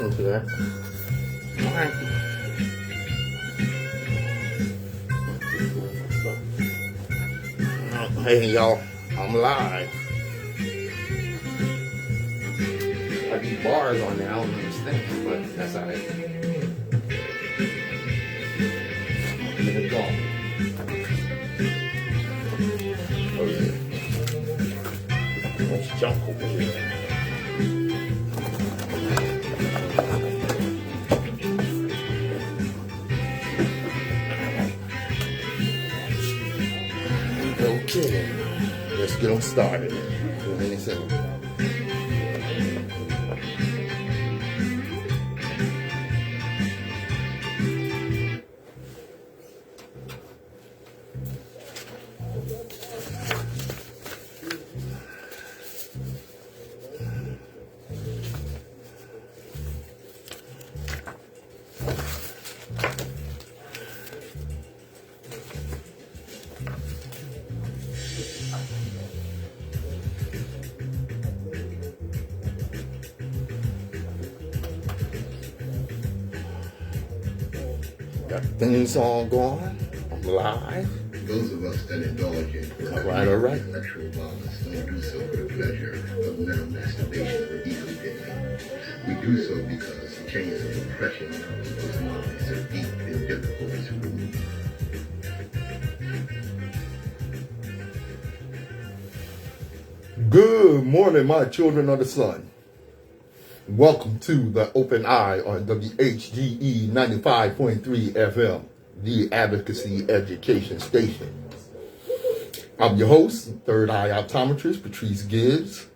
into that. Alright. Hey y'all, I'm live. I do bars on there, I don't understand, but that's alright. Let it go. Oh yeah. Let's jump over here. Okay, let's get them started. Got things all going. I'm live. Those of us that indulge in Alright. intellectual violence don't do so for the pleasure of mental masturbation or ego digging. We do so because the chains of oppression in our people's minds are deep and difficult to remove. Good morning, my children of the sun. Welcome to the Open Eye on WHGE 95.3 FM, the Advocacy Education Station. I'm your host, Third Eye Optometrist, Patrice Gibbs.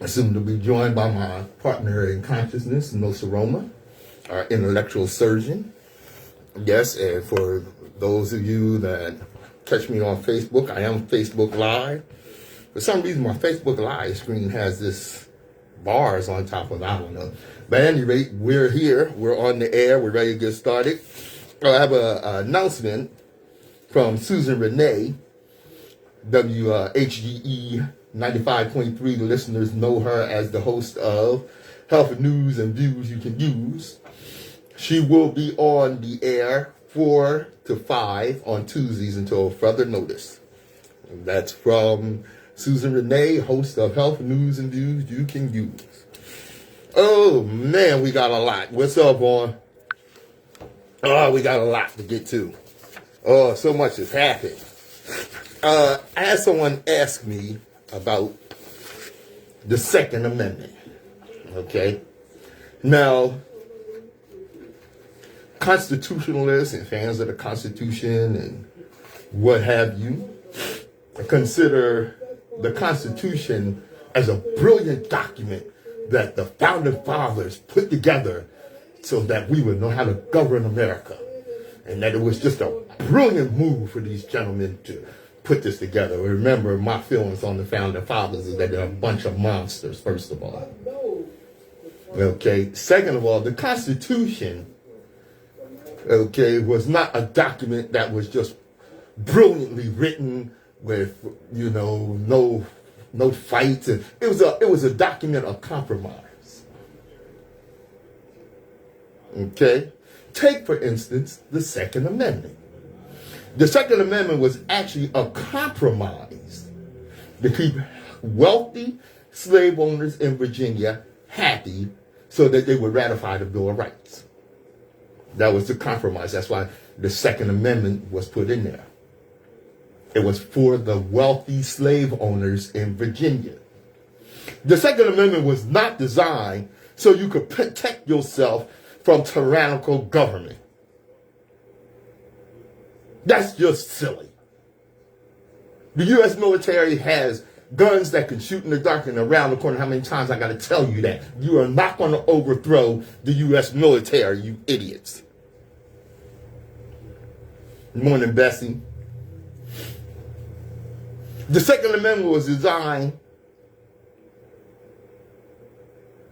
Soon to be joined by my partner in consciousness, Nsoromma, our intellectual surgeon. Yes, and for those of you that catch me on Facebook, I am Facebook Live. For some reason, my Facebook Live screen has this bars on top of it. I don't know. But at any rate, we're here. We're on the air. We're ready to get started. I have an announcement from Susan Renee, WHGE 95.3. Listeners know her as the host of Health News and Views You Can Use. She will be on the air 4 to 5 on Tuesdays until further notice. That's from Susan Renee, host of Health News and Views You Can Use. Oh, man, we got a lot. What's up, on? Oh, we got a lot to get to. Oh, so much has happened. I had someone ask me about the Second Amendment. Okay? Now, constitutionalists and fans of the Constitution and what have you consider the Constitution as a brilliant document that the Founding Fathers put together so that we would know how to govern America. And that it was just a brilliant move for these gentlemen to put this together. Remember, my feelings on the Founding Fathers is that they're a bunch of monsters, first of all. Okay, second of all, the Constitution, okay, was not a document that was just brilliantly written with, you know, no fights, and it was a document of compromise. Okay? Take, for instance, the Second Amendment. The Second Amendment was actually a compromise to keep wealthy slave owners in Virginia happy so that they would ratify the Bill of Rights. That was the compromise. That's why the Second Amendment was put in there. It was for the wealthy slave owners in Virginia. The Second Amendment was not designed so you could protect yourself from tyrannical government. That's just silly. The U.S. military has guns that can shoot in the dark and around the corner. How many times I got to tell you that? You are not going to overthrow the U.S. military, you idiots. Good morning, Bessie. The Second Amendment was designed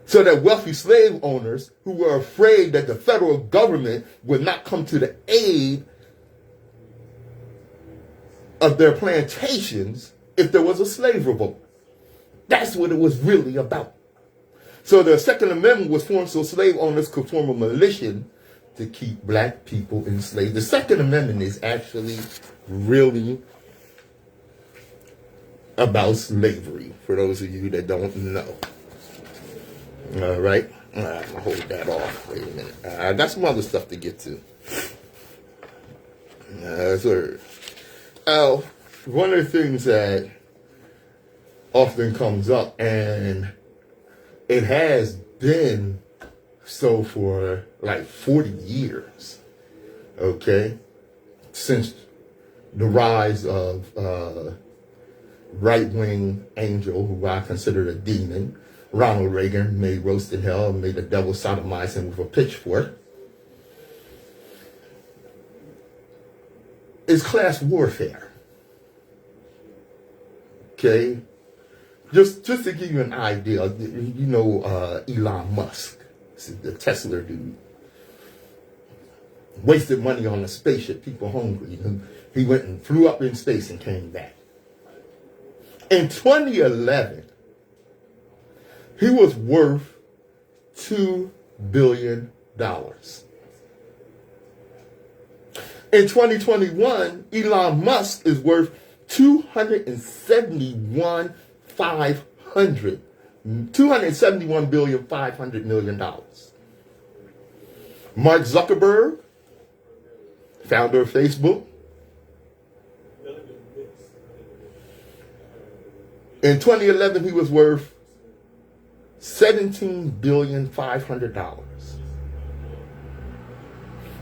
so that wealthy slave owners who were afraid that the federal government would not come to the aid of their plantations if there was a slave revolt. That's what it was really about. So the Second Amendment was formed so slave owners could form a militia to keep black people enslaved. The Second Amendment is actually really about slavery, for those of you that don't know. All right? All right, I'll hold that off. Wait a minute. I got some other stuff to get to. Sir. One of the things that often comes up, and it has been so for like 40 years, okay, since the rise of right-wing angel, who I consider a demon, Ronald Reagan, made roast in hell and made the devil sodomize him with a pitchfork, is class warfare. Okay? Just to give you an idea, you know Elon Musk, the Tesla dude, wasted money on a spaceship, people hungry. He went and flew up in space and came back. In 2011, he was worth $2 billion. In 2021, Elon Musk is worth $271,500,000,000. Mark Zuckerberg, founder of Facebook, in 2011 he was worth $17,500,000,000.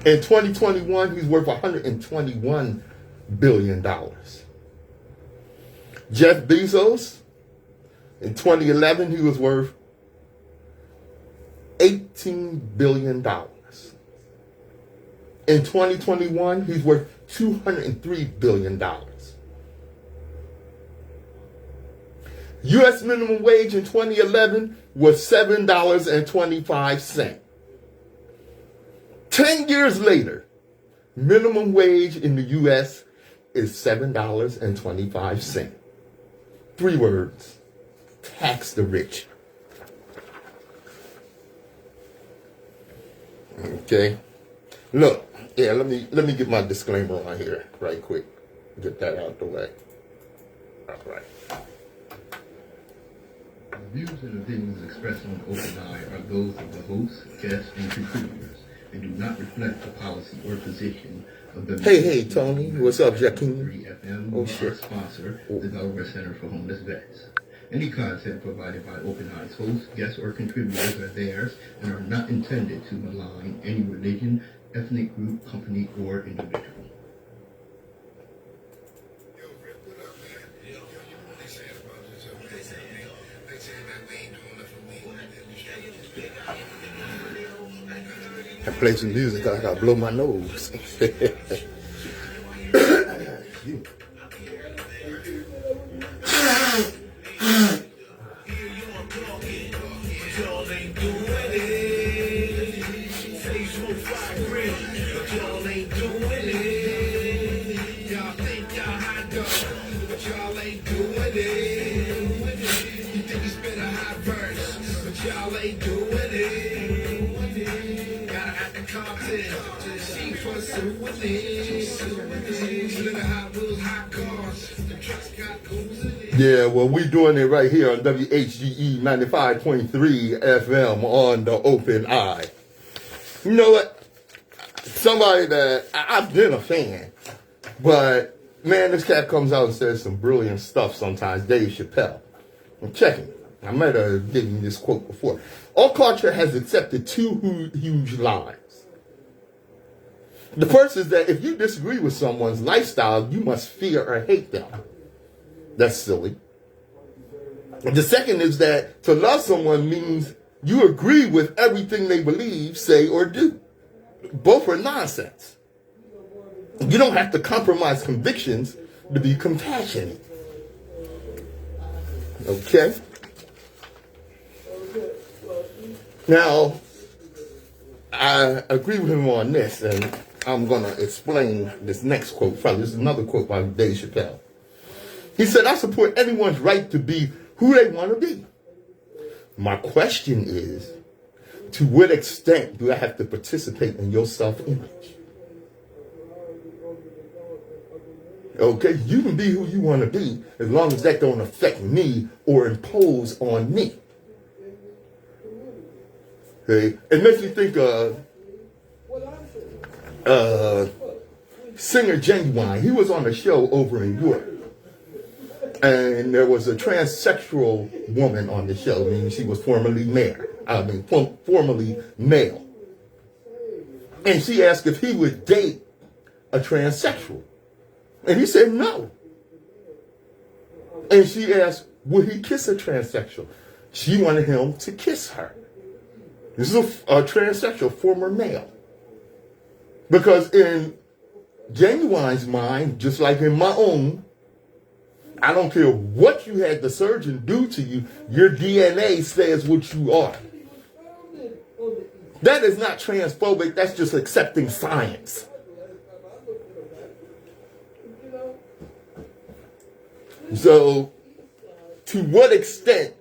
In 2021 he's worth $121 billion. Jeff Bezos, in 2011 he was worth $18 billion. In 2021 he's worth $203 billion. U.S. minimum wage in 2011 was $7.25. 10 years later, minimum wage in the U.S. is $7.25. 3 words: tax the rich. Okay. Look, yeah, let me get my disclaimer on here right quick. Get that out the way. All right. The views and opinions expressed on Open Eye are those of the hosts, guests, and contributors, and do not reflect the policy or position of the Hey, Tony. What's up, Jaquim? FM, Oh, or shit. our sponsor, the Delaware Center for Homeless Vets. Any content provided by Open Eye's hosts, guests, or contributors are theirs and are not intended to malign any religion, ethnic group, company, or individual. I play some music, I gotta blow my nose. Yeah, well, we doing it right here on WHGE 95.3 FM on the Open Eye. You know what? Somebody that I've been a fan, but man, this cat comes out and says some brilliant stuff sometimes. Dave Chappelle. I'm checking. I might have given you this quote before. All culture has accepted 2 huge lines. The first is that if you disagree with someone's lifestyle, you must fear or hate them. That's silly. The second is that to love someone means you agree with everything they believe, say, or do. Both are nonsense. You don't have to compromise convictions to be compassionate. Okay? Now, I agree with him on this, and I'm going to explain this next quote from. This is another quote by Dave Chappelle. He said, I support anyone's right to be who they want to be. My question is, to what extent do I have to participate in your self-image? Okay, you can be who you want to be as long as that don't affect me or impose on me. Okay, it makes me think of singer Genuine. He was on a show over in Europe, and there was a transsexual woman on the show. I mean, she was formerly male, and she asked if he would date a transsexual. And he said no. And she asked, would he kiss a transsexual? She wanted him to kiss her. This is a transsexual, former male. Because in Genuine's mind, just like in my own, I don't care what you had the surgeon do to you, your DNA says what you are. That is not transphobic, that's just accepting science. So, to what extent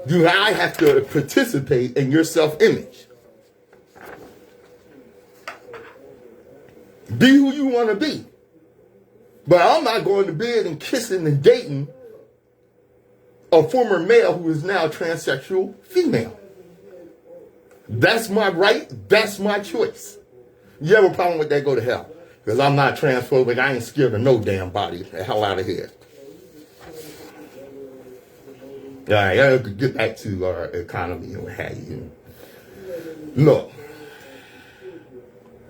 do I have to participate in your self-image? Be who you want to be. But I'm not going to bed and kissing and dating a former male who is now transsexual female. That's my right. That's my choice. You have a problem with that, go to hell. Because I'm not transphobic. I ain't scared of no damn body. The hell out of here. All right, I could get back to our economy and what have you. Look,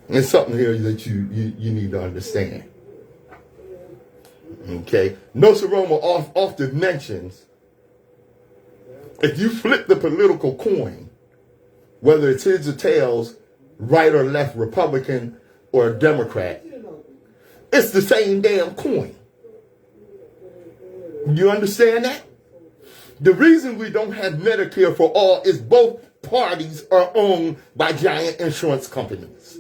there's something here that you need to understand. Okay? Nsoromma often mentions, if you flip the political coin, whether it's heads or tails, right or left, Republican or Democrat, it's the same damn coin. You understand that? The reason we don't have Medicare for all is both parties are owned by giant insurance companies.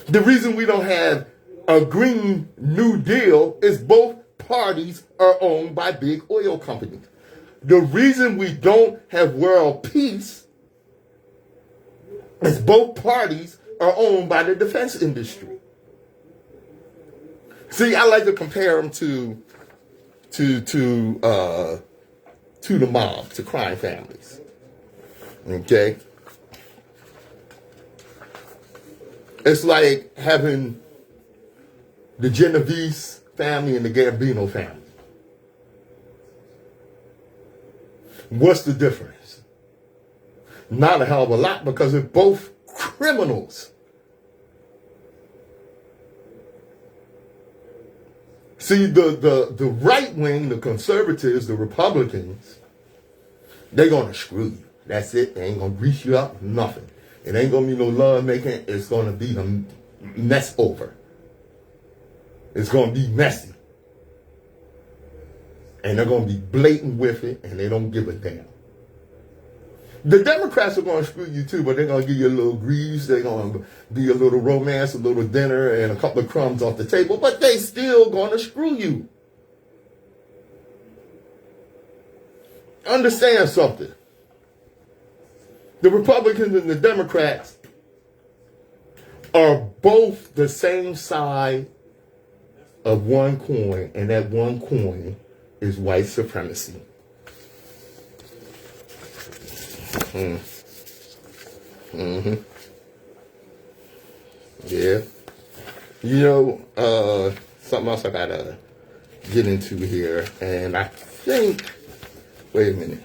The reason we don't have a Green New Deal is both parties are owned by big oil companies. The reason we don't have world peace is both parties are owned by the defense industry. See, I like to compare them to the mob, to crime families. Okay? It's like having the Genovese family and the Gambino family. What's the difference? Not a hell of a lot, because they're both criminals. See, the right wing, the conservatives, the Republicans, they're going to screw you. That's it. They ain't going to grease you up, nothing. It ain't going to be no love making. It's going to be a mess over. It's going to be messy. And they're going to be blatant with it, and they don't give a damn. The Democrats are going to screw you too, but they're going to give you a little grease. They're going to be a little romance, a little dinner, and a couple of crumbs off the table, but they still going to screw you. Understand something. The Republicans and the Democrats are both the same side of one coin, and that one coin is white supremacy. Yeah. You know, something else I gotta get into here, and I think, wait a minute.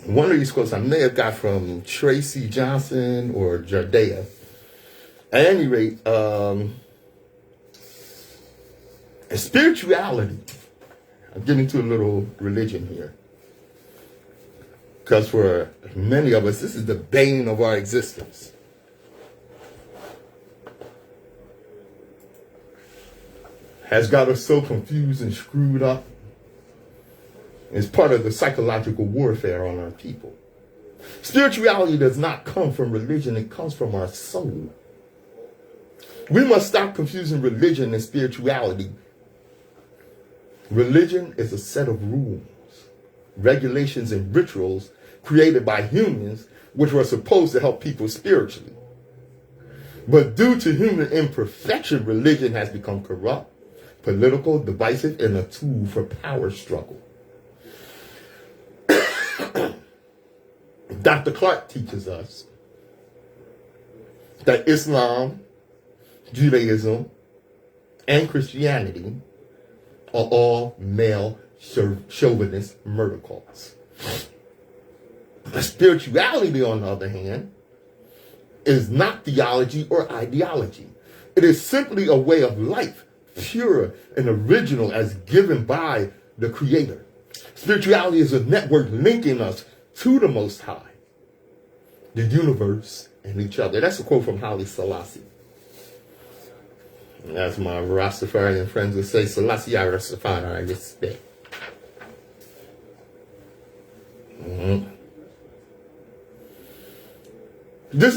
One of these quotes I may have got from Tracy Johnson or Jardea. At any rate, spirituality. I'm getting into a little religion here. Because for many of us, this is the bane of our existence. Has got us so confused and screwed up. It's part of the psychological warfare on our people. Spirituality does not come from religion, it comes from our soul. We must stop confusing religion and spirituality. Religion is a set of rules. regulations, and rituals created by humans, which were supposed to help people spiritually. But due to human imperfection, religion has become corrupt, political, divisive, and a tool for power struggle. Dr. Clark teaches us that Islam, Judaism, and Christianity are all male chauvinist murder cults. Spirituality, on the other hand, is not theology or ideology. It is simply a way of life, pure and original as given by the Creator. Spirituality is a network linking us to the Most High, the universe, and each other. That's a quote from Haile Selassie. As my Rastafarian friends would say, Selassie I Rastafari, I respect. This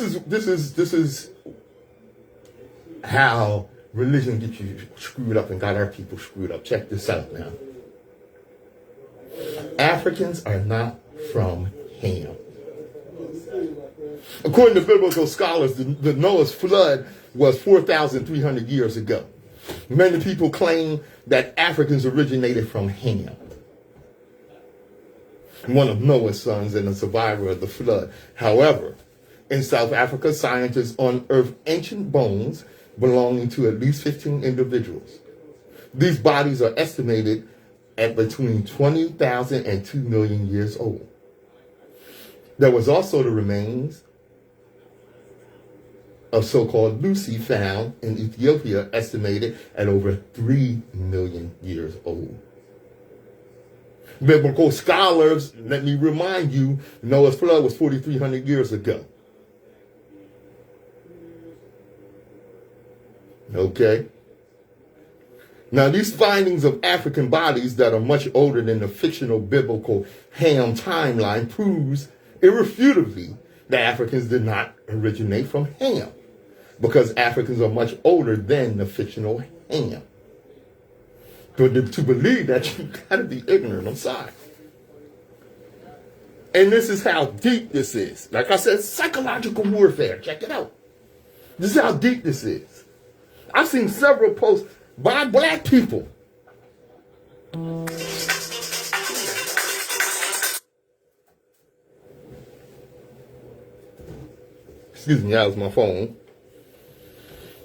is how religion gets you screwed up and got our people screwed up. Check this out now. Africans are not from Ham. According to biblical scholars, the Noah's flood was 4,300 years ago. Many people claim that Africans originated from Ham, one of Noah's sons and a survivor of the flood. However, in South Africa, scientists unearthed ancient bones belonging to at least 15 individuals. These bodies are estimated at between 20,000 and 2 million years old. There was also the remains of so-called Lucy found in Ethiopia, estimated at over 3 million years old. Biblical scholars, let me remind you, Noah's flood was 4,300 years ago. Okay? Now, these findings of African bodies that are much older than the fictional biblical Ham timeline proves irrefutably that Africans did not originate from Ham, because Africans are much older than the fictional Ham. But to believe that, you gotta be ignorant. I'm sorry. And this is how deep this is. Like I said, psychological warfare. Check it out. This is how deep this is. I've seen several posts by black people excuse me, that was my phone.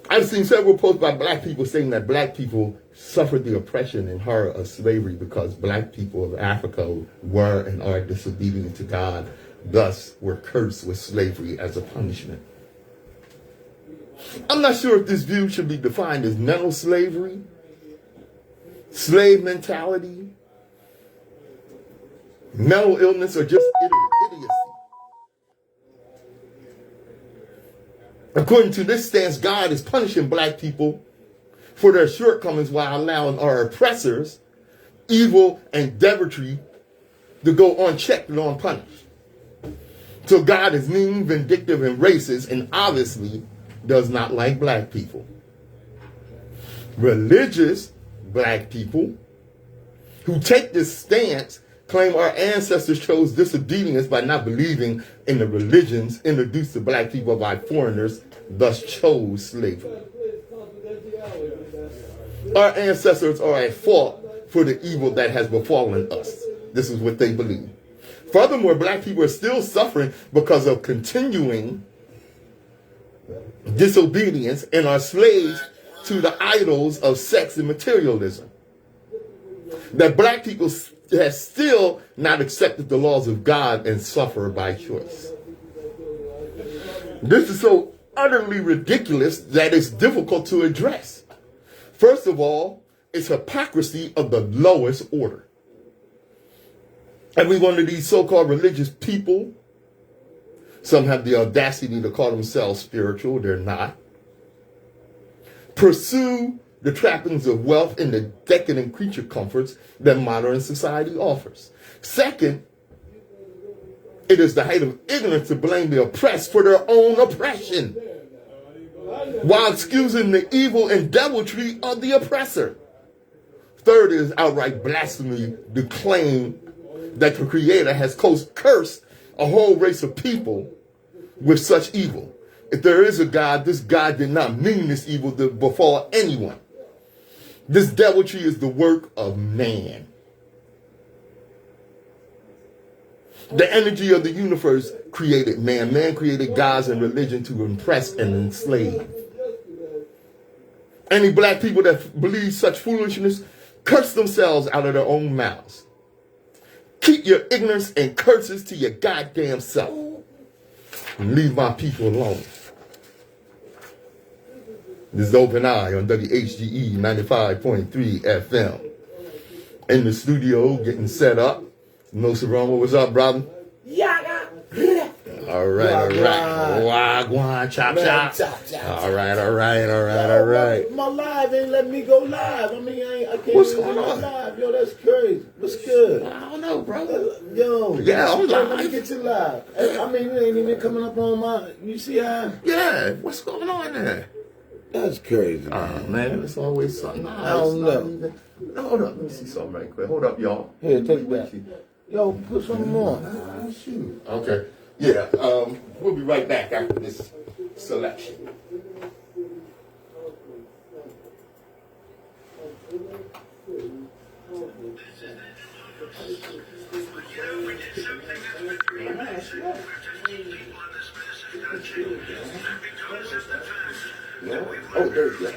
I've seen several posts by black people saying that black people suffered the oppression and horror of slavery because black people of Africa were and are disobedient to God, thus were cursed with slavery as a punishment. I'm not sure if this view should be defined as mental slavery, slave mentality, mental illness, or just idiocy. According to this stance, God is punishing black people for their shortcomings while allowing our oppressors, evil and devilry, to go unchecked and unpunished. So God is mean, vindictive, and racist, and obviously does not like black people. Religious black people who take this stance claim our ancestors chose disobedience by not believing in the religions introduced to black people by foreigners, thus chose slavery. Our ancestors are at fault for the evil that has befallen us. This is what they believe. Furthermore, black people are still suffering because of continuing disobedience and are slaves to the idols of sex and materialism. That black people have still not accepted the laws of God and suffer by choice. This is so utterly ridiculous that it's difficult to address. First of all, it's hypocrisy of the lowest order. Every one of these so-called religious people, some have the audacity to call themselves spiritual, they're not, pursue the trappings of wealth and the decadent creature comforts that modern society offers. Second, it is the height of ignorance to blame the oppressed for their own oppression, while excusing the evil and deviltry of the oppressor. Third is outright blasphemy to claim that the Creator has cursed a whole race of people with such evil. If there is a God, this God did not mean this evil to befall anyone. This deviltry is the work of man. The energy of the universe created man. Man created gods and religion to impress and enslave. Any black people that believe such foolishness curse themselves out of their own mouths. Keep your ignorance and curses to your goddamn self. And leave my people alone. This is Open Eye on WHGE 95.3 FM. In the studio, getting set up. Nsoromma, what's up, brother? Yaga. All right. Wagwan, chop. All right. My live ain't letting me go live. I mean, I can't What's even going go on? live. Yo, that's crazy. What's good? I don't know, brother. Yo. Yeah, I'm Let me live. get you live. I mean, it ain't even coming up on my. You see how? Yeah, what's going on there? That's crazy. Man, it's always something. I don't know. Hold up, let me see something right quick. Hold up, y'all. Here, take that. Yo, put something on. Shoot. Okay. Yeah, we'll be right back after this selection. Oh, there you go.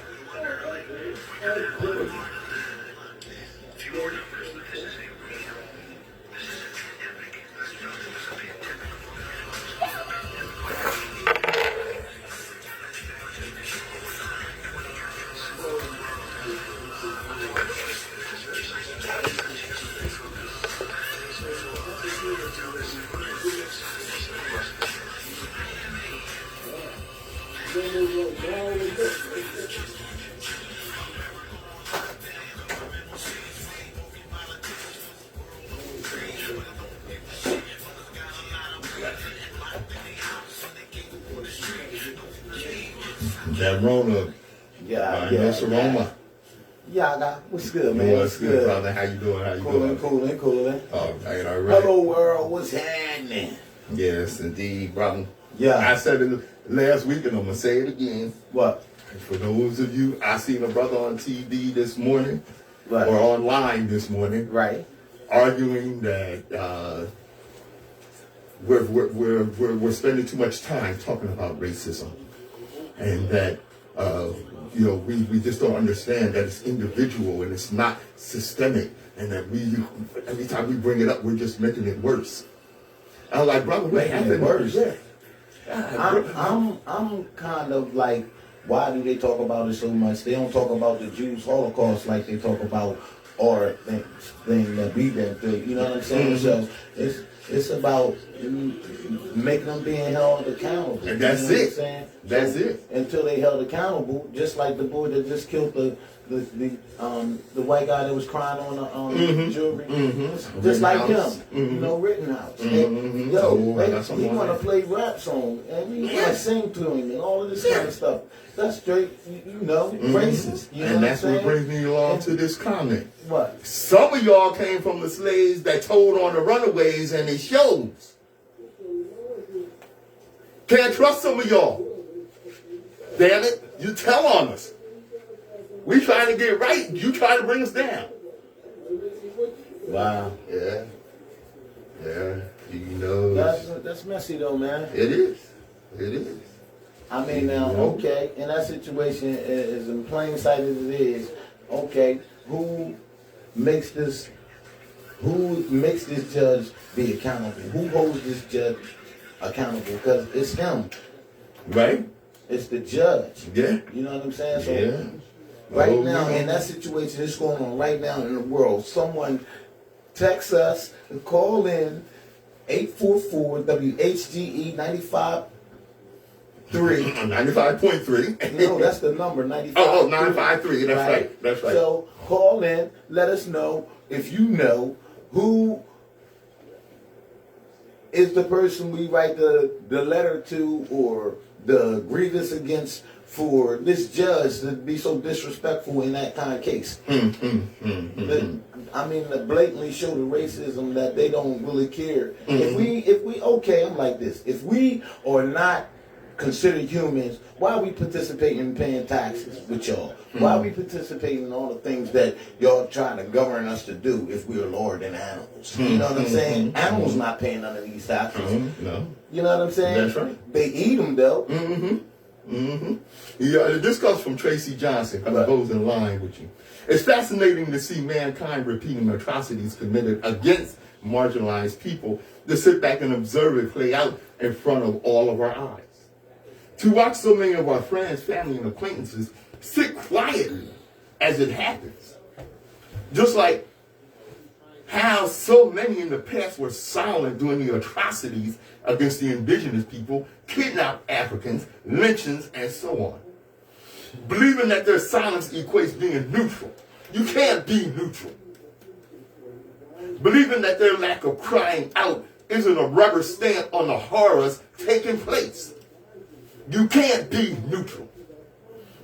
Nsoromma. Nsoromma. Yaga. What's good, man? What's good, brother? How you doing? Cooling. All right. Hello, world. What's happening? Yes, indeed, brother. Yeah. I said it last week, and I'm gonna say it again. What? For those of you, I seen a brother on TV this morning, Right. or online this morning, Right. arguing that we're spending too much time talking about racism, and that we just don't understand that it's individual and it's not systemic, and that every time we bring it up, we're just making it worse. I was like, brother, wait, Making it worse. Yeah. I'm kind of like, why do they talk about it so much? They don't talk about the Jews' Holocaust like they talk about our thing that we've been through. You know what I'm saying? So it's about making them being held accountable. And that's you know it. What I'm saying? That's it. Until they held accountable, just like the boy that just killed the white guy that was crying on the jewelry, just like Rittenhouse. him, you know, Rittenhouse. And, yo, he want to play rap song and we want to sing to him and all of this kind of stuff. That's straight, racist. You know And that's what I'm what saying? brings me along to this comment. What? Some of y'all came from the slaves that told on the runaways and it shows. Can't trust some of y'all. Damn it, you tell on us. We trying to get right, you try to bring us down. Wow. Yeah. You know. That's messy though, man. It is. I mean, now, okay, in that situation, as in plain sight as it is, okay, who makes this judge be accountable? Who holds this judge accountable? Because it's him. Right? It's the judge. Yeah. You know what I'm saying? So Yeah. right now, in that situation, it's going on right now in the world. Someone text us and call in 844 WHGE 95.3. 95.3. No, that's the number, 95. Oh, 953. That's right. So call in, let us know if you know who is the person we write the letter to or the grievance against for this judge to be so disrespectful in that kind of case. I mean, to blatantly show the racism that they don't really care. If we okay, I'm like this. If we are not considered humans, why are we participating in paying taxes with y'all? Why are we participating in all the things that y'all trying to govern us to do if we're lower than animals? You know what I'm saying? Animals not paying none of these taxes. No. You know what I'm saying? That's right. They eat them though. Yeah, this comes from Tracy Johnson, who goes in line with you. It's fascinating to see mankind repeating atrocities committed against marginalized people, to sit back and observe it play out in front of all of our eyes. To watch so many of our friends, family, and acquaintances sit quietly as it happens. Just like how so many in the past were silent during the atrocities against the indigenous people, kidnapped Africans, lynchings, and so on. Believing that their silence equates being neutral. You can't be neutral. Believing that their lack of crying out isn't a rubber stamp on the horrors taking place. You can't be neutral.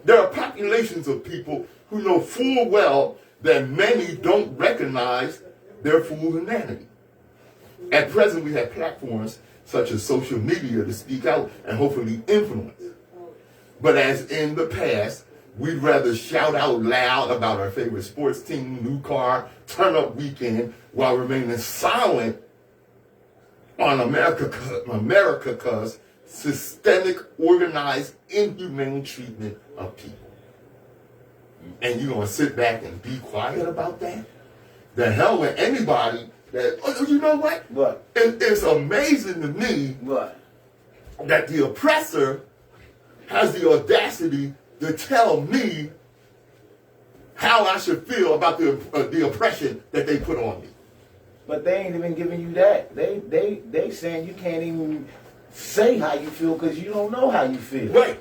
There are populations of people who know full well that many don't recognize their full humanity. At present, we have platforms such as social media to speak out and hopefully influence. But as in the past, we'd rather shout out loud about our favorite sports team, new car, turn-up weekend, while remaining silent on America's systemic, organized, inhumane treatment of people. And you're going to sit back and be quiet about that? The hell with anybody that, oh, you know what? What? It's amazing to me that the oppressor has the audacity to tell me how I should feel about the oppression that they put on me. But they ain't even giving you that. They saying you can't even say how you feel because you don't know how you feel. Right.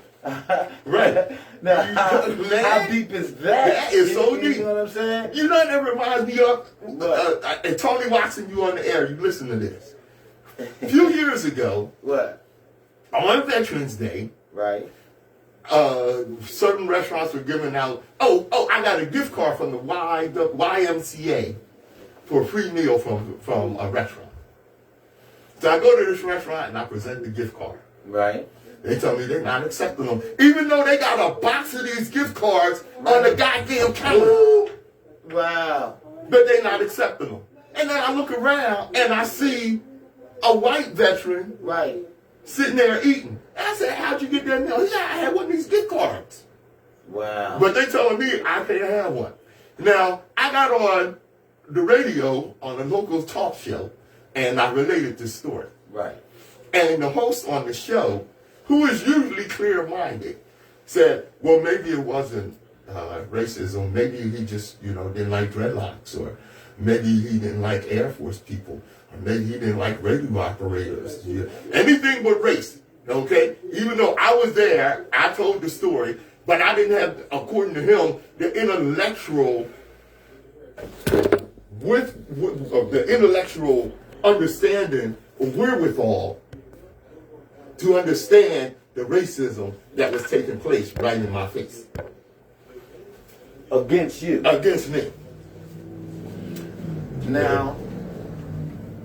Right. Now, how deep is that? That is so deep. You know what I'm saying? You know, that reminds me of, and Tony Watson, you on the air, you listen to this. A few years ago, on Veterans Day, certain restaurants were giving out, I got a gift card from the YMCA for a free meal from a restaurant. So I go to this restaurant and I present the gift card. They tell me they're not accepting them, even though they got a box of these gift cards on the goddamn counter. Wow. But they're not accepting them. And then I look around and I see a white veteran sitting there eating. And I said, how'd you get that meal? Yeah, I had one of these gift cards. Wow. But they telling me I can't have one. Now, I got on the radio on a local talk show and I related this story. And the host on the show, who is usually clear-minded, said, well, maybe it wasn't racism. Maybe he just, didn't like dreadlocks, or maybe he didn't like Air Force people, or maybe he didn't like radio operators. Anything but race, okay? Even though I was there, I told the story, but I didn't have, according to him, the intellectual understanding or wherewithal to understand the racism that was taking place right in my face. Against you. Against me. Now,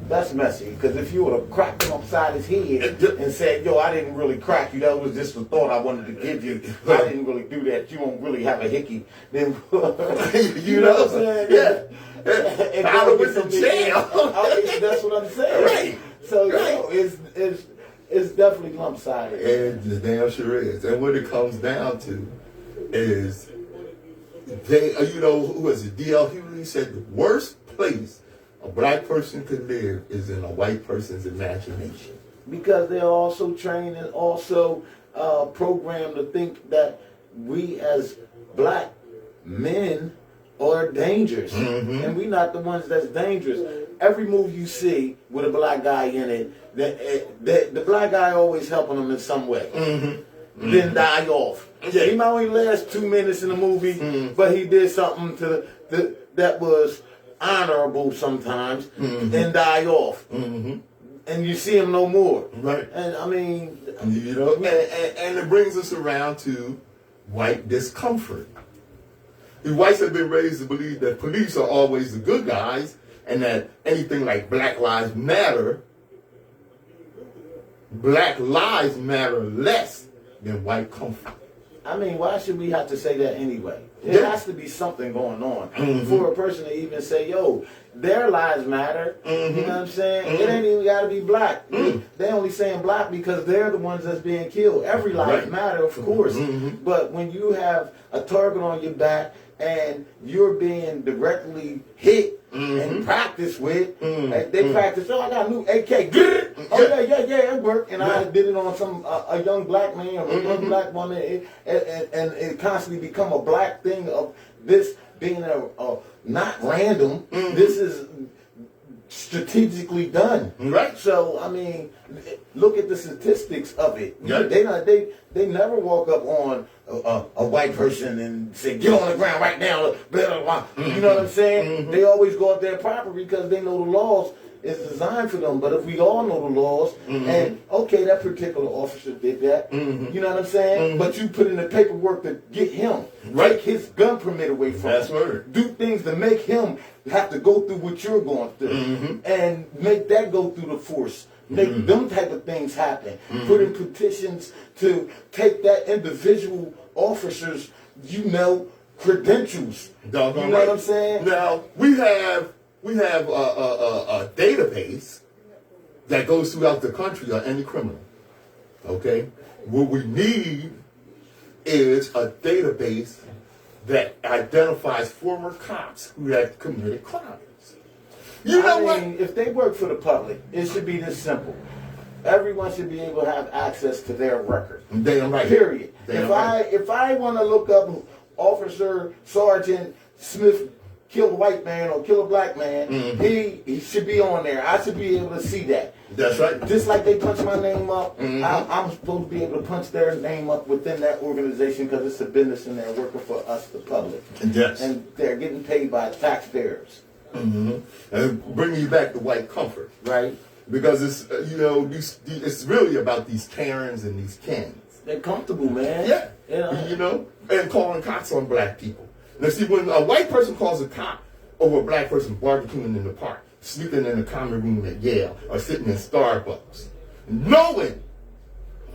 that's messy, because if you would have cracked him upside his head and said, yo, I didn't really crack you, that was just a thought I wanted to give you, I didn't really do that, you won't really have a hickey, then, you know what I'm saying? Yeah. And I would went to jail. That's what I'm saying. Right. So, it's definitely lump-sided. And the damn sure is. And what it comes down to is, they, who was it? D.L. Hughley said the worst place a black person could live is in a white person's imagination. Because they're also trained and also programmed to think that we as black men are dangerous. And we're not the ones that's dangerous. Every movie you see with a black guy in it, the black guy always helping them in some way. Then die off. He might only last 2 minutes in the movie, but he did something that was honorable sometimes, then die off. and you see them no more. Right. And I mean, You know, and it brings us around to white discomfort. The whites have been raised to believe that police are always the good guys, and that anything like Black Lives Matter less than white comfort. I mean, why should we have to say that anyway? There has to be something going on for a person to even say, yo, their lives matter. You know what I'm saying? It ain't even got to be black. They only saying black because they're the ones that's being killed. Every life matter, of course. But when you have a target on your back and you're being directly hit and practiced with, they practice, oh, I got a new AK. Oh, yeah, it worked. And I did it on a young black man or a young black woman. And it constantly become a black thing of this being a not random. This is strategically done. Right. So, I mean, look at the statistics of it. Yeah. They never walk up on a white person and say, get on the ground right now. Blah, blah, blah. You know what I'm saying? They always go up there proper because they know the laws is designed for them. But if we all know the laws, and okay, that particular officer did that, you know what I'm saying? But you put in the paperwork to get him, take his gun permit away from him, do things to make him have to go through what you're going through, and make that go through the force. Make them type of things happen. Put in petitions to take that individual officer's, credentials. You know what I'm saying? Now, we have a database that goes throughout the country on any criminal. Okay? What we need is a database that identifies former cops who have committed crimes. You know what? If they work for the public, it should be this simple. Everyone should be able to have access to their record. Damn right. Period. If I want to look up Officer Sergeant Smith kill a white man or kill a black man, he should be on there. I should be able to see that. That's right. Just like they punch my name up, I'm supposed to be able to punch their name up within that organization because it's a business and they're working for us, the public. Yes. And they're getting paid by taxpayers. And bringing you back to white comfort. Right. Because it's, it's really about these Karens and these Kens. They're comfortable, man. Yeah. And calling cops on black people. Now, see, when a white person calls a cop over a black person barbecuing in the park, sleeping in the common room at Yale, or sitting in Starbucks, knowing,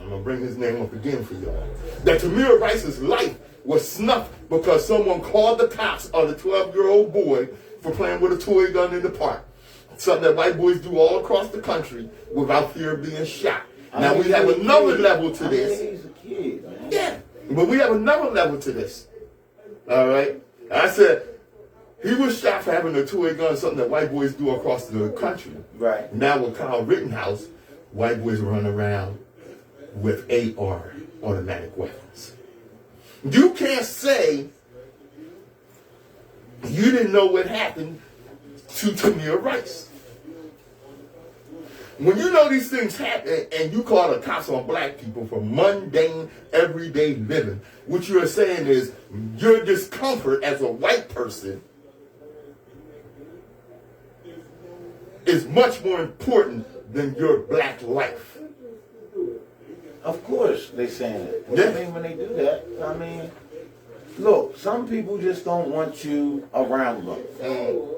I'm going to bring his name up again for y'all, that Tamir Rice's life was snuffed because someone called the cops on a 12-year-old boy for playing with a toy gun in the park. Something that white boys do all across the country without fear of being shot. Now, we have another level to this. He's a kid, man. Yeah, but we have another level to this. All right? I said, he was shot for having a toy gun, something that white boys do across the country. Right. Now with Kyle Rittenhouse, white boys run around with AR, automatic weapons. You can't say you didn't know what happened to Tamir Rice. When you know these things happen and you call the cops on black people for mundane, everyday living, what you are saying is your discomfort as a white person is much more important than your black life. Of course they saying it. I mean, when they do that, look, some people just don't want you around them.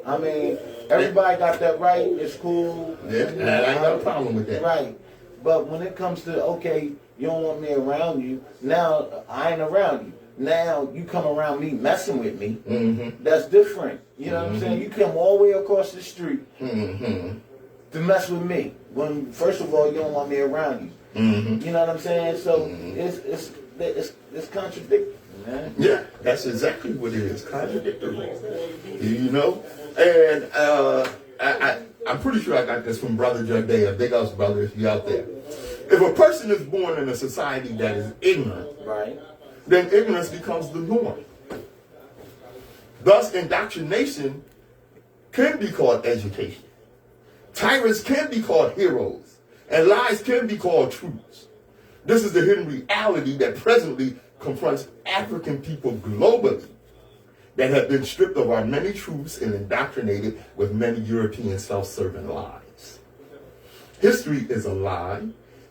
I mean, everybody got that right. It's cool. Yeah, and I ain't got a problem with that. Right. But when it comes to, okay, you don't want me around you, now I ain't around you. Now you come around me messing with me. That's different. You know what I'm saying? You come all the way across the street to mess with me. When, first of all, you don't want me around you. You know what I'm saying? So it's contradictory. Man. Yeah, that's exactly what it is. Contradictory. You know? And I'm pretty sure I got this from Brother Jardea. Big ups, brother, if you out there. If a person is born in a society that is ignorant, right, then ignorance becomes the norm. Thus, indoctrination can be called education. Tyrants can be called heroes. And lies can be called truths. This is the hidden reality that presently confronts African people globally that have been stripped of our many truths and indoctrinated with many European self-serving lies. History is a lie.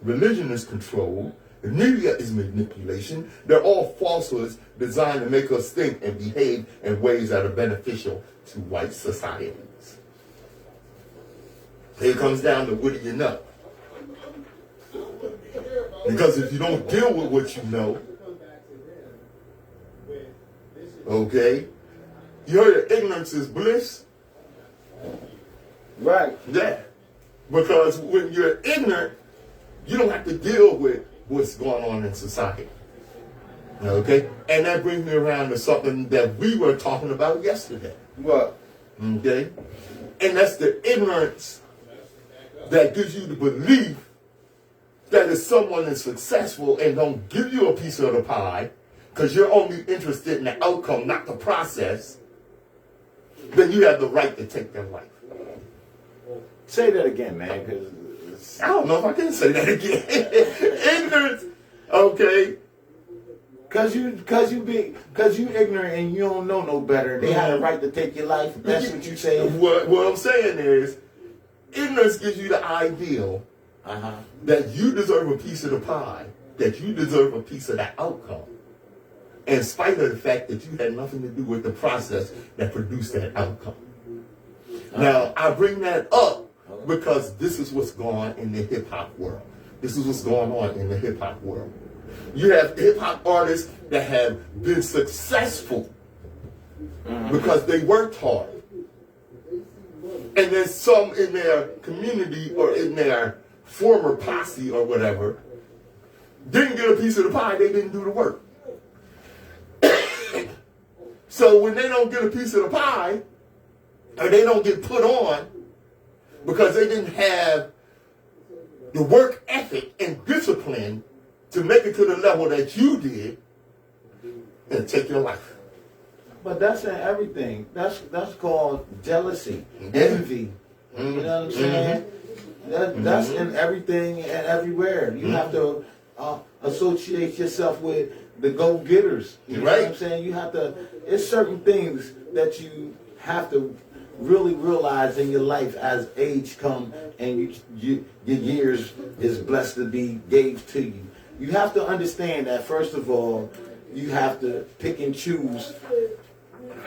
Religion is control. The media is manipulation. They're all falsehoods designed to make us think and behave in ways that are beneficial to white societies. It comes down to what do you know? Because if you don't deal with what you know, okay, you heard that ignorance is bliss? Right. Yeah. Because when you're ignorant, you don't have to deal with what's going on in society. Okay? And that brings me around to something that we were talking about yesterday. What? Okay? And that's the ignorance that gives you the belief that if someone is successful and don't give you a piece of the pie, because you're only interested in the outcome, not the process, then you have the right to take their life. Say that again, man, because I don't know if I can say that again. Ignorance, okay? Cause you ignorant and you don't know no better. They had a right to take your life. That's what you saying. What I'm saying is, ignorance gives you the ideal that you deserve a piece of the pie, that you deserve a piece of that outcome, in spite of the fact that you had nothing to do with the process that produced that outcome. Now, I bring that up because this is what's going on in the hip-hop world. This is what's going on in the hip-hop world. You have hip-hop artists that have been successful because they worked hard. And then some in their community or in their former posse or whatever didn't get a piece of the pie, they didn't do the work. So when they don't get a piece of the pie, or they don't get put on because they didn't have the work ethic and discipline to make it to the level that you did, and take your life. But that's in everything. That's called jealousy, envy. You know what I'm saying? That's in everything and everywhere. You have to associate yourself with the go-getters. You know what I'm saying? You have to. It's certain things that you have to really realize in your life as age come and your years is blessed to be gave to you. You have to understand that first of all, you have to pick and choose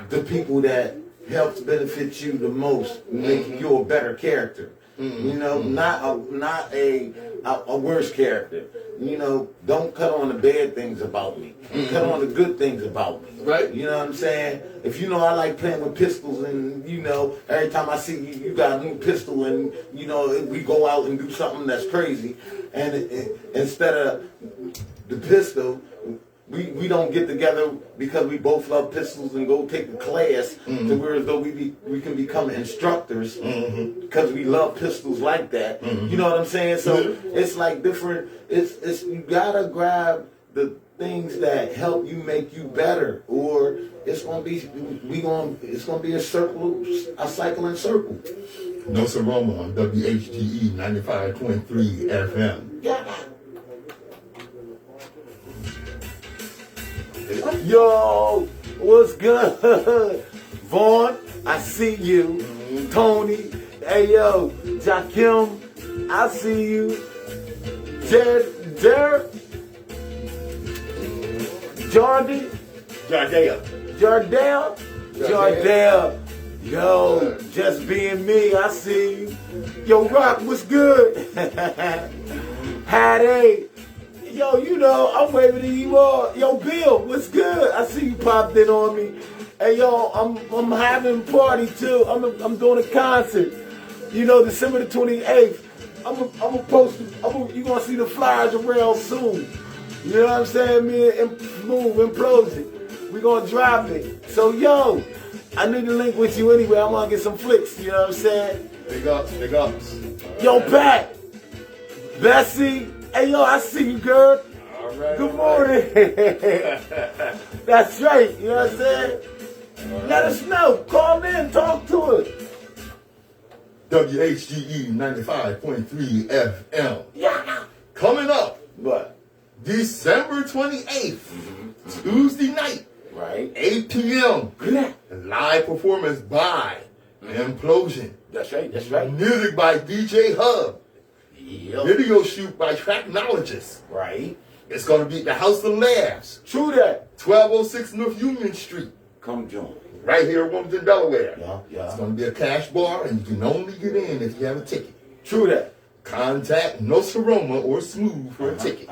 the people that helps benefit you the most, make you a better character. You know, not a worse character. You know, don't cut on the bad things about me. Cut on the good things about me. Right. You know what I'm saying? If you know I like playing with pistols and, you know, every time I see you got a new pistol and, you know, we go out and do something that's crazy. And instead of the pistol, we don't get together because we both love pistols and go take a class to where as though we can become instructors because we love pistols like that. You know what I'm saying? So it's like different. It's you gotta grab the things that help you make you better, or it's gonna be a cycle and circle. Nsoromma on WHGE 95.3 FM. Yo, what's good? Vaughn, I see you. Tony, hey yo, Jakim, I see you. Jardale. Yo, just being me, I see you. Yo, Rock, what's good? Hattie. Yo, you know, I'm waving to you all. Yo, Bill, what's good? I see you popped in on me. Hey, yo, I'm having a party too. I'm doing a concert. You know, December the 28th. You gonna see the flyers around soon. You know what I'm saying? Me and Implosion. We gonna drop it. So, yo, I need to link with you anyway. I'm gonna get some flicks. You know what I'm saying? Big ups. Yo, Pat, Bessie. Hey, yo, I see you, girl. All right. Good morning. That's right. You know what I'm saying? Let us know. Call in. Talk to us. WHGE 95.3 FM. Yeah. Coming up, What? December 28th, Tuesday night, Right. 8 p.m. Yeah. Live performance by Implosion. That's right. That's right. Music by DJ Hub. Yep. Video shoot by technologists. Right. It's going to be at the House of Labs, True that. 1206 North Union Street, Come join. right here in Wilmington, Delaware. Yeah, yeah. It's going to be a cash bar, and you can only get in if you have a ticket. True that. Contact Nsoromma or Smooth for a ticket.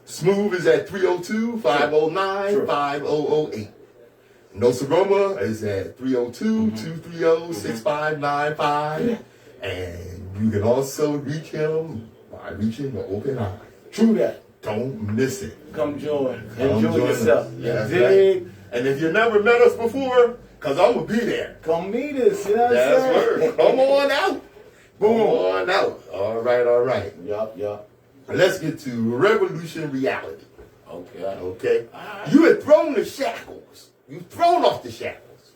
Smooth is at 302-509-5008. Nsoromma is at 302-230-6595. And you can also reach him by reaching the open eye. True that. Don't miss it. Come join. Come Enjoy join yourself. us. You That's dig? right. And if you never met us before, because I'm going to be there. Come meet us. You know what I'm That's saying? word. Come on out. Boom. Come on out. All right, all right. Yup, yup. Let's get to revolution reality. Okay. Okay? You have thrown the shackles. You've thrown off the shackles.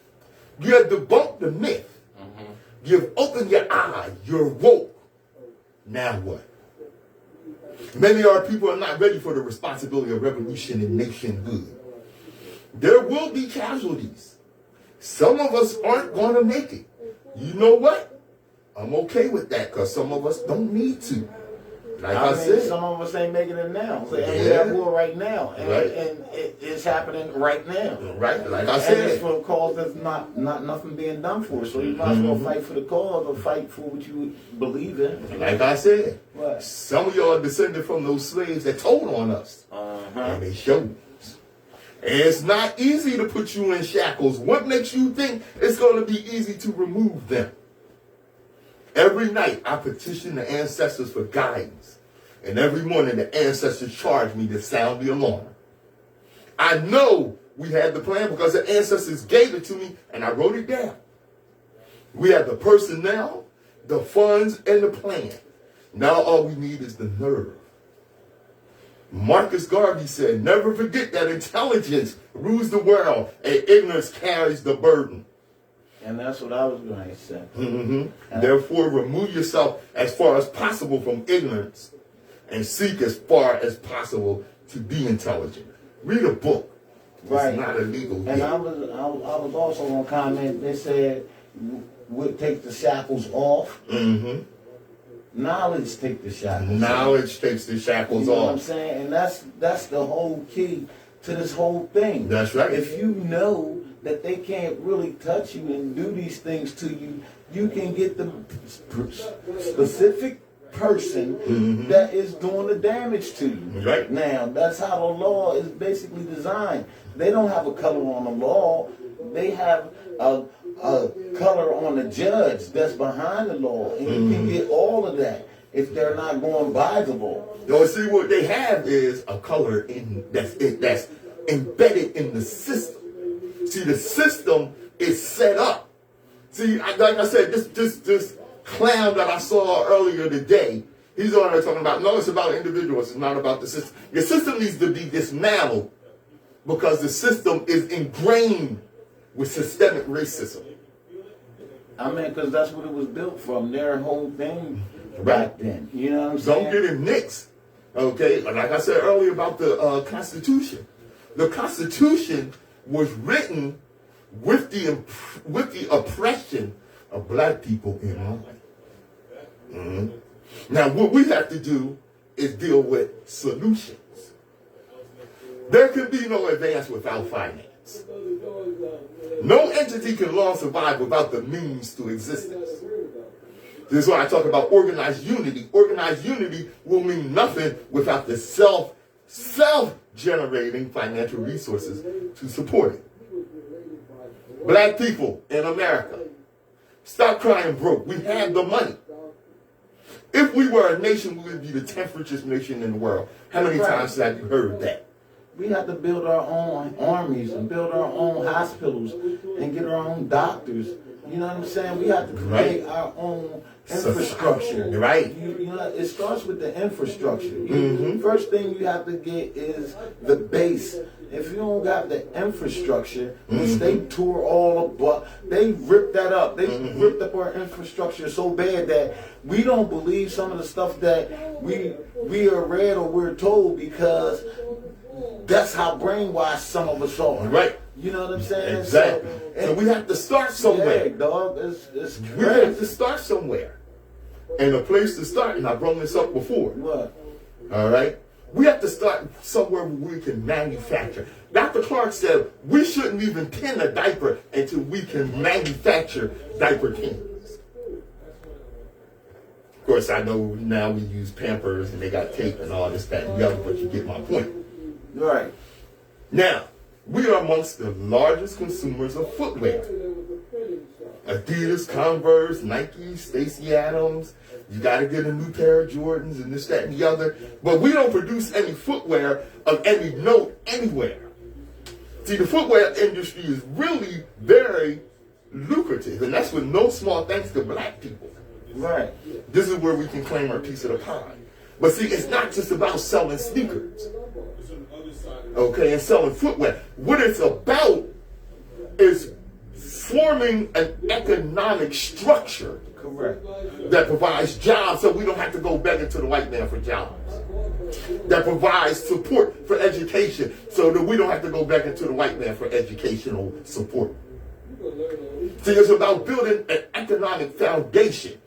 You have debunked the myth. You've opened your eye. You're woke. Now what? Many of our people are not ready for the responsibility of revolution and nationhood. There will be casualties. Some of us aren't going to make it. You know what? I'm okay with that because some of us don't need to. Like I said, some of us ain't making it now. And Yeah. we have war right now. And, Right. and it's happening right now. right? Like I And it's said, for a cause that's not nothing being done for us. So you might as well fight for the cause or fight for what you believe in. like I said, What? some of y'all are descended from those slaves that told on us. And they showed us. And it's not easy to put you in shackles. What makes you think it's going to be easy to remove them? Every night I petition the ancestors for guidance. And every morning the ancestors charge me to sound the alarm. I know we had the plan because the ancestors gave it to me and I wrote it down. We have the personnel, the funds, and the plan. Now all we need is the nerve. Marcus Garvey said, never forget that intelligence rules the world and ignorance carries the burden. And that's what I was going to say. Therefore, remove yourself as far as possible from ignorance and seek as far as possible to be intelligent. Read a book. Right. It's not illegal. And yet. I was also going to comment. They said, would take the shackles off. Knowledge take the shackles off. Knowledge takes the shackles You know what I'm off. saying? And that's the whole key to this whole thing. That's right. If you know that they can't really touch you and do these things to you, you can get the specific person that is doing the damage to you. Right. Now, that's how the law is basically designed. They don't have a color on the law. They have a color on the judge that's behind the law. And you can get all of that if they're not going by the law. You see, what they have is a color that's embedded in the system. See, the system is set up. See, like I said, this clown that I saw earlier today, he's on there talking about, no, it's about individuals, it's not about the system. The system needs to be dismantled because the system is ingrained with systemic racism. I mean, because that's what it was built from, their whole thing back then. You know what I'm saying? Don't get it mixed. Okay, like I said earlier about the Constitution. The Constitution was written with the oppression of black people in mind. Now, what we have to do is deal with solutions. There can be no advance without finance. No entity can long survive without the means to existence. This is why I talk about organized unity. Organized unity will mean nothing without the self-generating financial resources to support it. Black people in America, stop crying broke. We have the money. If we were a nation, we would be the 10th richest nation in the world. How many times have you heard that? We have to build our own armies and build our own hospitals and get our own doctors. You know what I'm saying? We have to create our own infrastructure. Right. You know, it starts with the infrastructure. First thing you have to get is the base. If you don't got the infrastructure, which they tore all up, they ripped that up. They ripped up our infrastructure so bad that we don't believe some of the stuff that we are read or we're told because that's how brainwashed some of us are. Right. You know what I'm saying? Exactly. So we have to start somewhere. Yeah, dog. It's We have to start somewhere. And a place to start, and I brought this up before. What? All right? We have to start somewhere where we can manufacture. Dr. Clark said we shouldn't even pin a diaper until we can manufacture diaper pins. Of course, I know now we use Pampers and they got tape and all this, that, and the other, but you get my point. Right. Now, we are amongst the largest consumers of footwear. Adidas, Converse, Nike, Stacey Adams. You got to get a new pair of Jordans and this, that, and the other. But we don't produce any footwear of any note anywhere. See, the footwear industry is really very lucrative, and that's with no small thanks to black people. Right. This is where we can claim our piece of the pie. But see, it's not just about selling sneakers, okay, and selling footwear. What it's about is forming an economic structure, correct, that provides jobs so we don't have to go begging to the white man for jobs. That provides support for education so that we don't have to go begging to the white man for educational support. See, it's about building an economic foundation.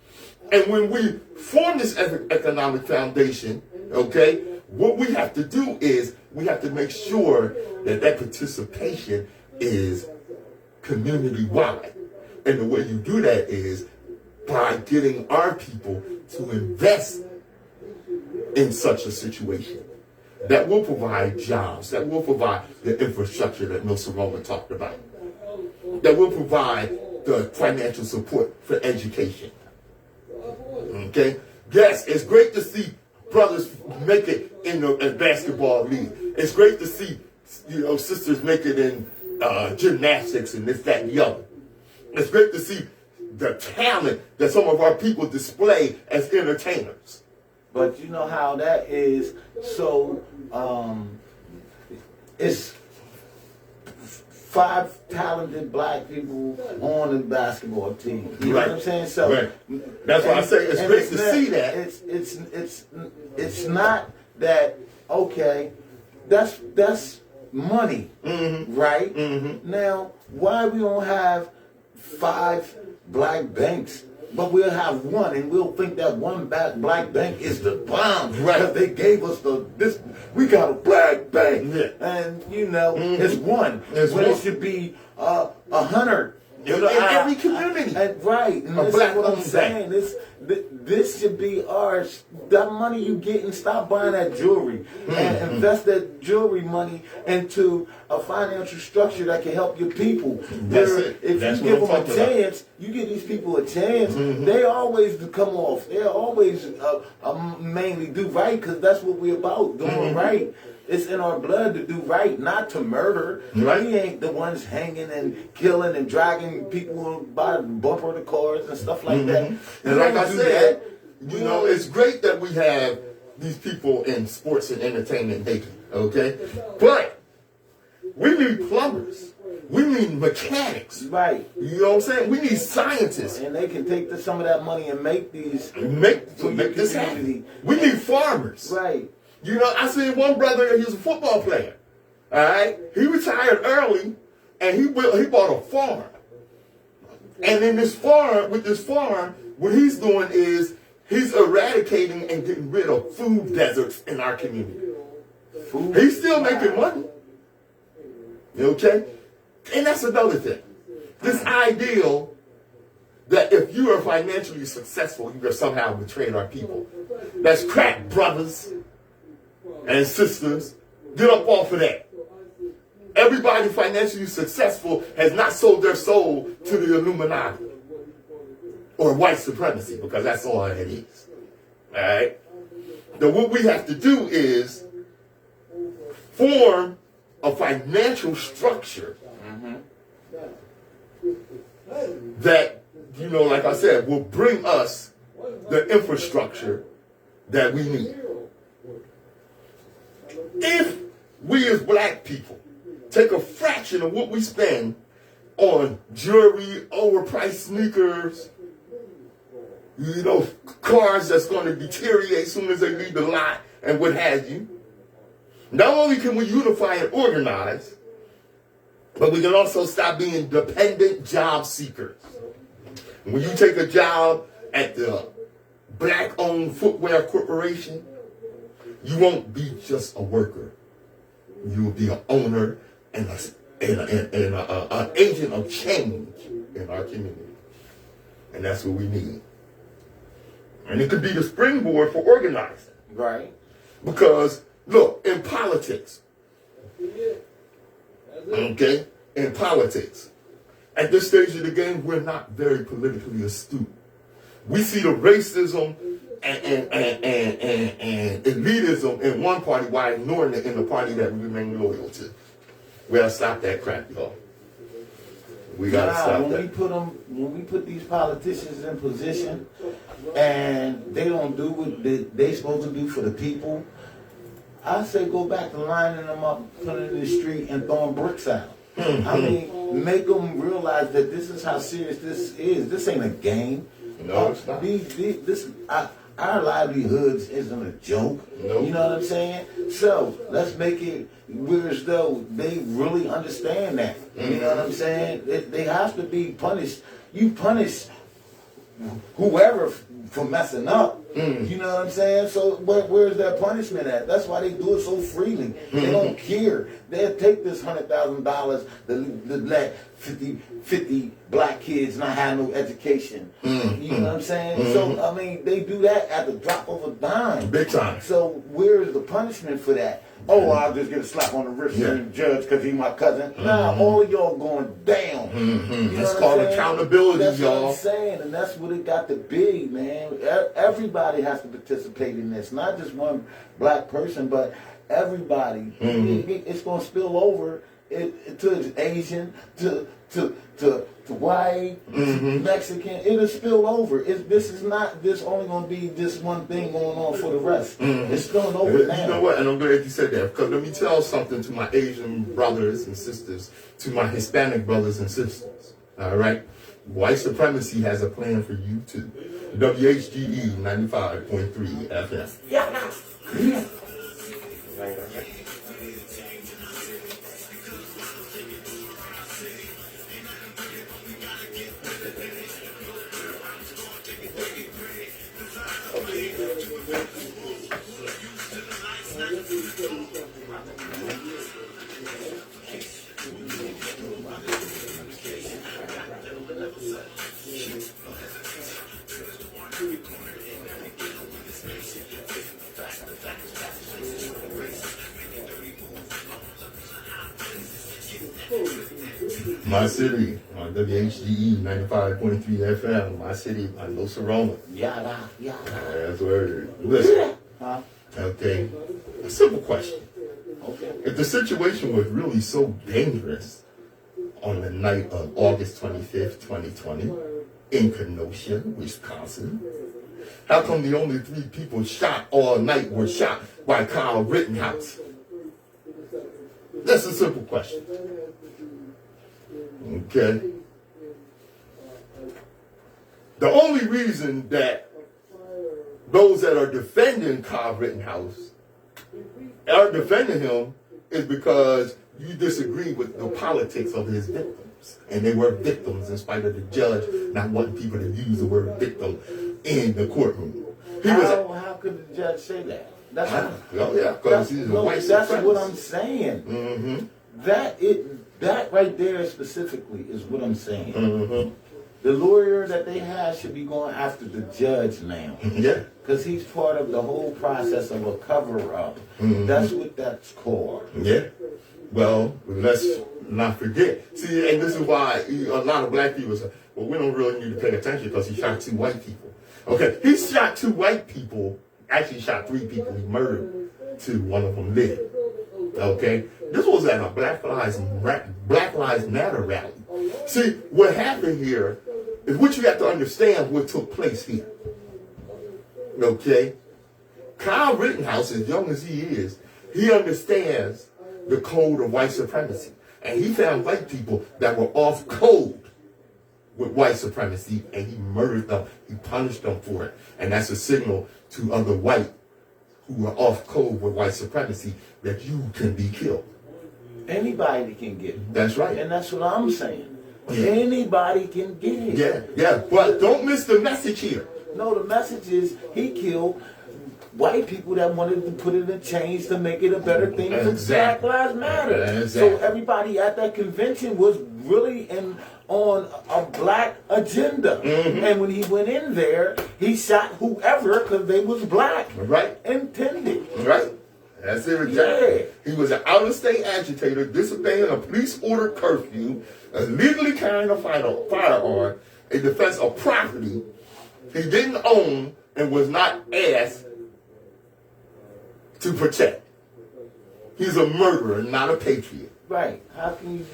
And when we form this economic foundation, okay, what we have to do is we have to make sure that that participation is community-wide. And the way you do that is by getting our people to invest in such a situation that will provide jobs, that will provide the infrastructure that Nsoromma talked about, that will provide the financial support for education. Okay? Yes, it's great to see brothers make it in the basketball league. It's great to see, sisters make it in gymnastics and this, that, and the other. It's great to see the talent that some of our people display as entertainers. But you know how that is. So it's 5 talented black people on the basketball team. You know what I'm saying? So right. That's why I say it's great to see that. It's not that, okay, that's money, right? Now, why we don't have 5 black banks, but we'll have one, and we'll think that one black bank is the bomb, right? Because they gave us this. We got a black bank, and it's one. It should be 100 in every community, right? And this is what I'm saying. This should be ours. That money you get, and stop buying that jewelry and invest that jewelry money into a financial structure that can help your people. If you give them a chance, you give these people a chance, they always come off. They always mainly do right, because that's what we're about, doing right. It's in our blood to do right, not to murder. Right. We ain't the ones hanging and killing and dragging people by the bumper of the cars and stuff like that. And like I said, it's great that we have these people in sports and entertainment making, okay? But we need plumbers. We need mechanics. Right. You know what I'm saying? We need scientists. And they can take some of that money and make these... Make this happen. We need farmers. Right. I seen one brother, he was a football player. All right? He retired early, and he bought a farm. And in this farm, what he's doing is he's eradicating and getting rid of food deserts in our community. He's still making money. Okay? And that's another thing. This ideal that if you are financially successful, you are somehow betraying our people. That's crap, brothers and sisters. Get up off of that. Everybody financially successful has not sold their soul to the Illuminati or white supremacy, because that's all it is. All right? Now what we have to do is form a financial structure that, like I said, will bring us the infrastructure that we need. If we as black people take a fraction of what we spend on jewelry, overpriced sneakers, cars that's going to deteriorate as soon as they leave the lot and what have you, not only can we unify and organize, but we can also stop being dependent job seekers. When you take a job at the black-owned footwear corporation, you won't be just a worker. You will be an owner and an agent of change in our community. And that's what we need. And it could be the springboard for organizing. Right. Because, look, in politics, okay, in politics, at this stage of the game, we're not very politically astute. We see the racism and elitism in one party while ignoring it in the party that we remain loyal to. We gotta stop that crap, y'all. We gotta stop that. When we put these politicians in position and they don't do what they supposed to do for the people, I say go back to lining them up, putting them in the street and throwing bricks out. I mean, make them realize that this is how serious this is. This ain't a game. No, it's not. Our livelihoods isn't a joke. Nope. You know what I'm saying? So let's make it as though they really understand that. You know what I'm saying? They have to be punished. You punish whoever for messing up. You know what I'm saying? So where's their punishment at? That's why they do it so freely. They don't care. They'll take this $100,000 to let 50 black kids not have no education. You know what I'm saying? So, I mean, they do that at the drop of a dime. Big time. So where's the punishment for that? Oh, I'll just get a slap on the wrist from the judge because he's my cousin. Nah, all of y'all going down. You know That's called accountability, that's y'all. What I'm saying, and that's what it got to be, man. Everybody has to participate in this, not just one black person, but everybody. It's going to spill over to Asian, to white, Mexican. It'll spill over. This is not this only going to be this one thing going on for the rest. It's spilling over now. You know what? And I'm glad you said that, because let me tell something to my Asian brothers and sisters, to my Hispanic brothers and sisters. All right? White supremacy has a plan for you too. WHGE 95.3 FM. Yeah. My city on WHGE 95.3 FM. My city on Nsoromma. Yada. That's word. Listen. Okay. A simple question. Okay. If the situation was really so dangerous on the night of August 25th, 2020, in Kenosha, Wisconsin, how come the only 3 people shot all night were shot by Kyle Rittenhouse? That's a simple question. Okay. The only reason that those that are defending Kyle Rittenhouse are defending him is because you disagree with the politics of his victims. And they were victims in spite of the judge not wanting people to use the word victim in the courtroom. How could the judge say that? Because he's a white supremacist. That's what I'm saying. That right there specifically is what I'm saying. The lawyer that they have should be going after the judge now. Yeah. Because he's part of the whole process of a cover-up. That's what that's called. Yeah. Well, let's not forget. See, and this is why a lot of black people say, well, we don't really need to pay attention because he shot 2 white people. Okay, he shot 2 white people, actually shot 3 people, he murdered 2, one of them lived. Okay, this was at a Black Lives Matter rally. See, what happened here is what you have to understand what took place here. Okay, Kyle Rittenhouse, as young as he is, he understands the code of white supremacy. And he found white people that were off code with white supremacy, and he murdered them. He punished them for it. And that's a signal to other white who are off code with white supremacy that you can be killed. Anybody can get it. That's right. And that's what I'm saying. Yeah. Anybody can get it. Yeah. But don't miss the message here. No, the message is he killed white people that wanted to put it in change to make it a better thing for Black Lives Matter. Exactly. So everybody at that convention was really on a black agenda. And when he went in there, he shot whoever because they was black. Right. Intended. Right. That's it, exactly. Yeah. He was an out-of-state agitator, disobeying a police order curfew, illegally carrying a firearm in defense of property he didn't own and was not asked to protect. He's a murderer, not a patriot. Right. How can you...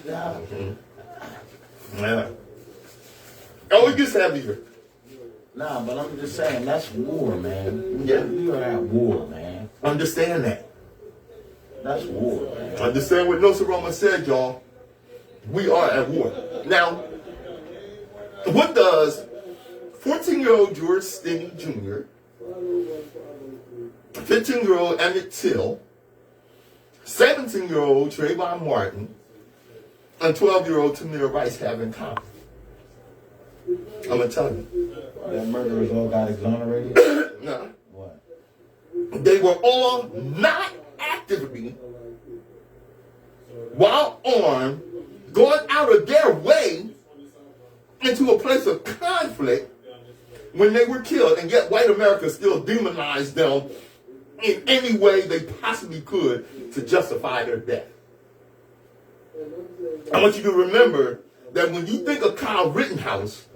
Yeah. Oh, it gets heavier. Nah, but I'm just saying, that's war, man. Yeah. We are at war, man. Understand that. That's war, man. Understand what Nsoromma said, y'all. We are at war. Now, what does 14-year-old George Stinney Jr., 15-year-old Emmett Till, 17-year-old Trayvon Martin, and 12-year-old Tamir Rice have in common? I'm going to tell you. That murderers all got exonerated? No. What? They were all not actively, while armed, going out of their way into a place of conflict when they were killed, and yet white America still demonized them in any way they possibly could to justify their death. I want you to remember that when you think of Kyle Rittenhouse,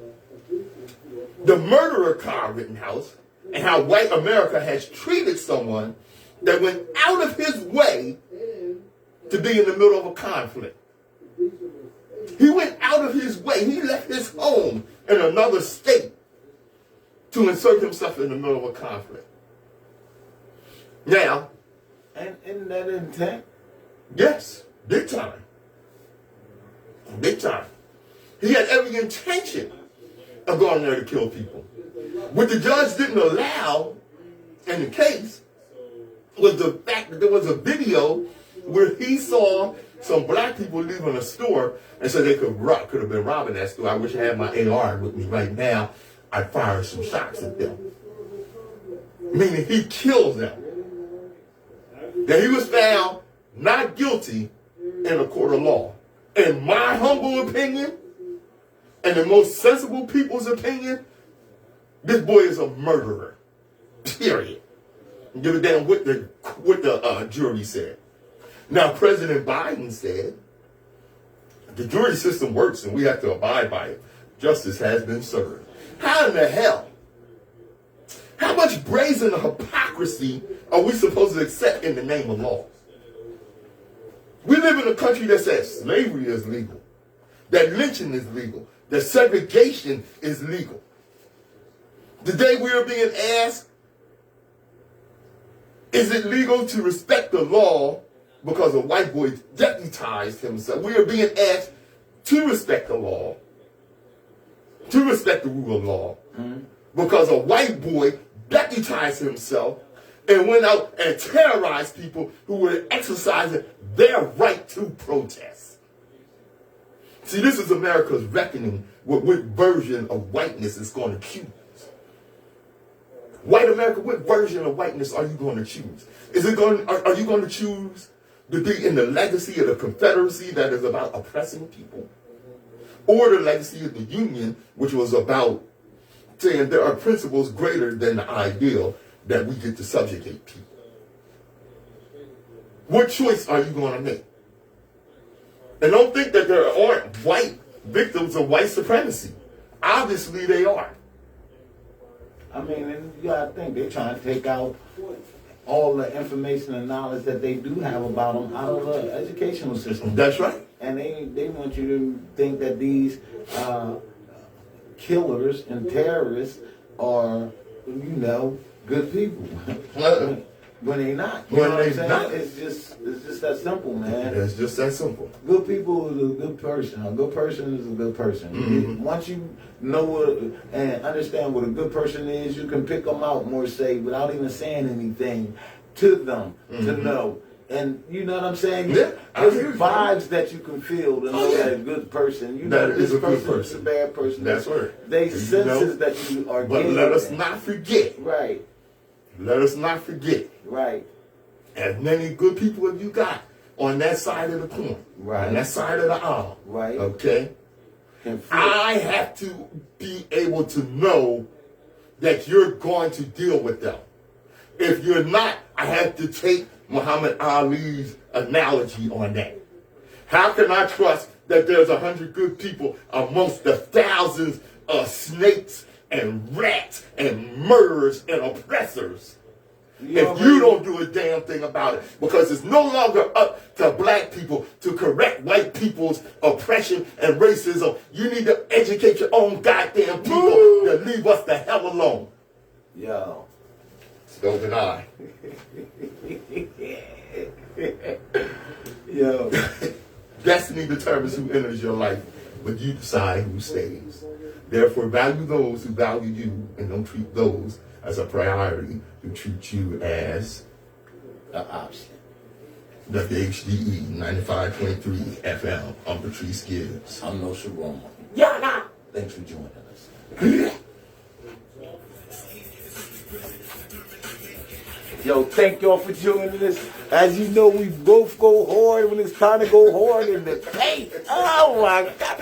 the murderer Kyle Rittenhouse, and how white America has treated someone that went out of his way to be in the middle of a conflict. He went out of his way. He left his home in another state to insert himself in the middle of a conflict. Now, And in that intent? yes, big time. Big time. He had every intention of going there to kill people. What the judge didn't allow in the case was the fact that there was a video where he saw some black people leaving a store and said they could have been robbing that store. I wish I had my AR with me right now. I'd fire some shots at them. Meaning he killed them. That he was found not guilty in a court of law. In my humble opinion, and the most sensible people's opinion, this boy is a murderer. Period. Give a damn what the jury said. Now, President Biden said the jury system works and we have to abide by it. Justice has been served. How in the hell? How much brazen hypocrisy are we supposed to accept in the name of law? We live in a country that says slavery is legal, that lynching is legal, that segregation is legal. Today we are being asked, is it legal to respect the law because a white boy deputized himself? We are being asked to respect the law, to respect the rule of law, because a white boy deputized himself and went out and terrorized people who were exercising their right to protest. See, this is America's reckoning with what version of whiteness is going to choose. White America, what version of whiteness are you going to choose? Are you going to choose to be in the legacy of the Confederacy that is about oppressing people? Or the legacy of the Union, which was about saying there are principles greater than the ideal that we get to subjugate people? What choice are you going to make? And don't think that there aren't white victims of white supremacy. Obviously they are. I mean, and you gotta think, they're trying to take out all the information and knowledge that they do have about them out of the educational system. That's right. And they want you to think that these killers and terrorists are, good people. When they not. You know what I'm saying? Not. It's just that simple, man. It's just that simple. Good people is a good person. A good person is a good person. Once you know what and understand what a good person is, you can pick them out more safe without even saying anything to them to know. And you know what I'm saying? Yeah, There's vibes that you can feel to know that a good person. You know That is this a good person is a person. bad person. That's right. They You senses know? that you are But getting. let us not forget. Right, Let us not forget. right, As many good people as you got on that side of the coin. Right. On that side of the aisle. right. Okay? And I have to be able to know that you're going to deal with them. If you're not, I have to take Muhammad Ali's analogy on that. How can I trust that there's 100 good people amongst the thousands of snakes and rats and murderers and oppressors if you don't do a damn thing about it? Because it's no longer up to black people to correct white people's oppression and racism. You need to educate your own goddamn people to leave us the hell alone. Yo. Stove and I. Yo. Destiny determines who enters your life, but you decide who stays. Therefore, value those who value you and don't treat those as a priority who treat you as An option. WHGE 95.3 FM. I'm Patrice Gibbs. I'm Nsoromma. Yeah. Thanks for joining us. Yo, thank y'all for joining us. As you know, we both go hard when it's time to go hard in the paint. Oh my God.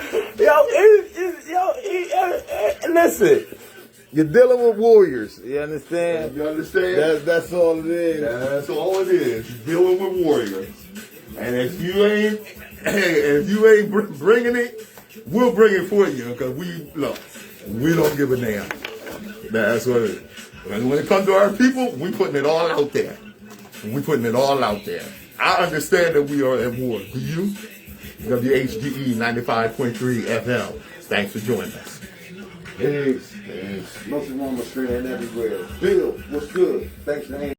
Listen, you're dealing with warriors. You understand? You understand? That's all it is. That's all it is. You're dealing with warriors. And if you ain't bringing it, we'll bring it for you. Because we don't give a damn. That's what it is. And when it comes to our people, we putting it all out there. We putting it all out there. I understand that we are at war. Do you? WHGE 95.3 FM. Thanks for joining us. Peace. Nsoromma streaming everywhere. Bill, what's good? Thanks for hanging.